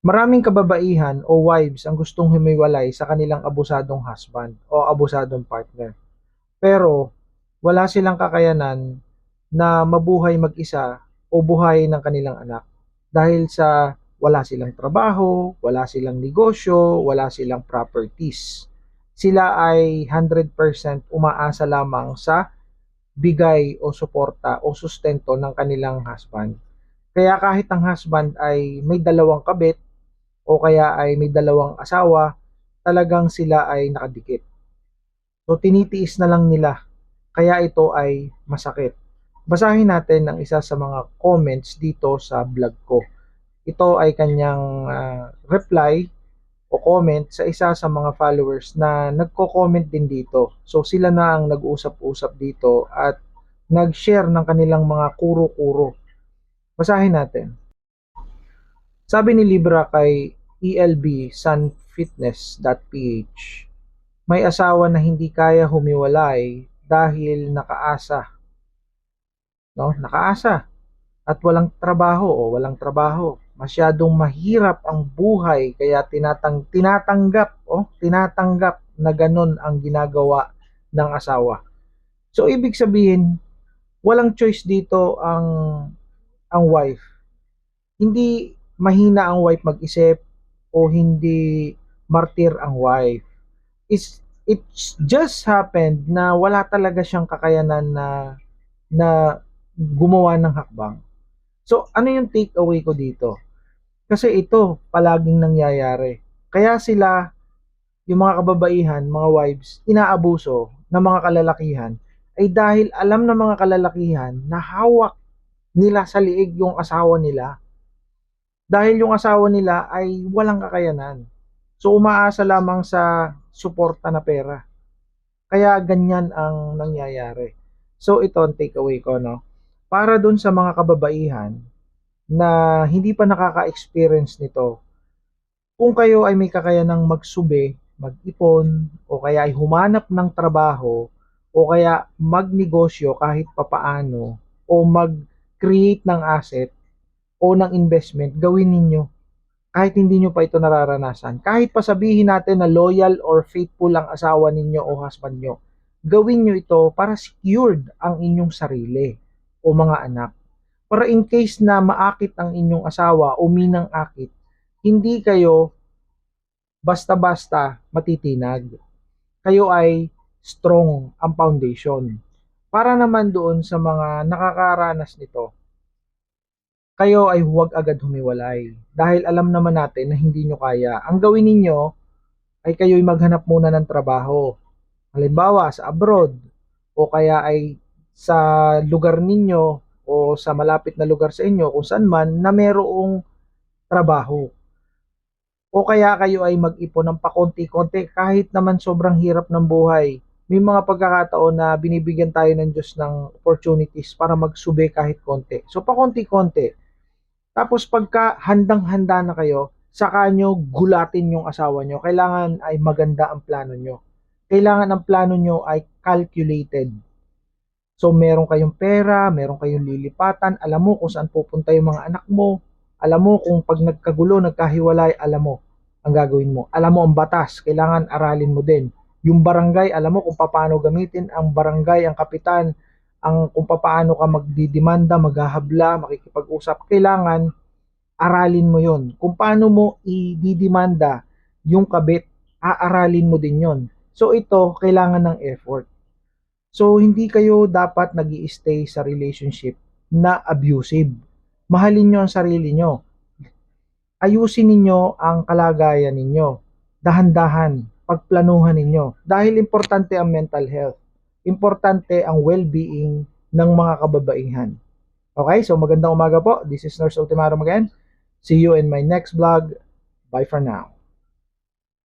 Maraming kababaihan o wives ang gustong humiwalay sa kanilang abusadong husband o abusadong partner. Pero wala silang kakayanan na mabuhay mag-isa o buhayin ng kanilang anak dahil sa wala silang trabaho, wala silang negosyo, wala silang properties. Sila ay 100% umaasa lamang sa bigay o suporta o sustento ng kanilang husband. Kaya kahit ang husband ay may dalawang kabit o kaya ay may dalawang asawa, talagang sila ay nakadikit. So tinitiis na lang nila, kaya ito ay masakit. Basahin natin ang isa sa mga comments dito sa vlog ko. Ito ay kanyang reply o comment sa isa sa mga followers na nagko-comment din dito. So sila na ang nag-usap-usap dito at nag-share ng kanilang mga kuro-kuro. Basahin natin. Sabi ni Libra kay elbsunfitness.ph, may asawa na hindi kaya humiwalay dahil nakaasa, no? Nakaasa at walang trabaho o walang trabaho. Masyadong mahirap ang buhay kaya tinatanggap na ganun ang ginagawa ng asawa. So ibig sabihin, walang choice dito ang wife. Hindi mahina ang wife mag-isip o hindi martir ang wife. It's just happened na wala talaga siyang kakayanan na gumawa ng hakbang. So ano yung take away ko dito? Kasi ito palaging nangyayari. Kaya sila, yung mga kababaihan, mga wives, inaabuso ng mga kalalakihan ay dahil alam ng mga kalalakihan na hawak nila sa liig yung asawa nila. Dahil yung asawa nila ay walang kakayanan. So umaasa lamang sa suporta na pera. Kaya ganyan ang nangyayari. So ito ang takeaway ko, no? Para dun sa mga kababaihan na hindi pa nakaka-experience nito, kung kayo ay may kakayanang magsubi, mag-ipon, o kaya ay humanap ng trabaho, o kaya magnegosyo kahit papaano, o mag-create ng asset, o ng investment, gawin ninyo. Kahit hindi nyo pa ito nararanasan. Kahit pa sabihin natin na loyal or faithful ang asawa ninyo o husband nyo, gawin nyo ito para secured ang inyong sarili o mga anak. Para in case na maakit ang inyong asawa o minang akit, hindi kayo basta-basta matitinag. Kayo ay strong ang foundation. Para naman doon sa mga nakakaranas nito, kayo ay huwag agad humiwalay. Dahil alam naman natin na hindi nyo kaya. Ang gawin ninyo ay kayo'y maghanap muna ng trabaho. Halimbawa, sa abroad, o kaya ay sa lugar ninyo, o sa malapit na lugar sa inyo, kung saan man, na merong trabaho. O kaya kayo ay mag-ipon ng pakonti-konti kahit naman sobrang hirap ng buhay. May mga pagkakataon na binibigyan tayo ng Diyos ng opportunities para magsubi kahit konti. So pakonti-konti. Tapos pagka handang-handa na kayo, saka nyo gulatin yung asawa nyo. Kailangan ay maganda ang plano nyo. Kailangan ang plano nyo ay calculated. So meron kayong pera, meron kayong lilipatan, alam mo kung saan pupunta yung mga anak mo, alam mo kung pag nagkagulo, nagkahiwalay, alam mo ang gagawin mo. Alam mo ang batas, kailangan aralin mo din. Yung barangay, alam mo kung paano gamitin ang barangay, ang kapitan, ang kung paano ka magdidemanda, maghahabla, makikipag-usap. Kailangan aralin mo yon. Kung paano mo i-didemanda yung kabit, aaralin mo din yon. So ito, kailangan ng effort. So hindi kayo dapat nag-i-stay sa relationship na abusive. Mahalin nyo ang sarili nyo. Ayusin ninyo ang kalagayan ninyo. Dahan-dahan, pagplanuhan ninyo. Dahil importante ang mental health. Importante ang well-being ng mga kababaihan. Okay, so magandang umaga po. This is Nurse Ultimatum again. See you in my next vlog. Bye for now.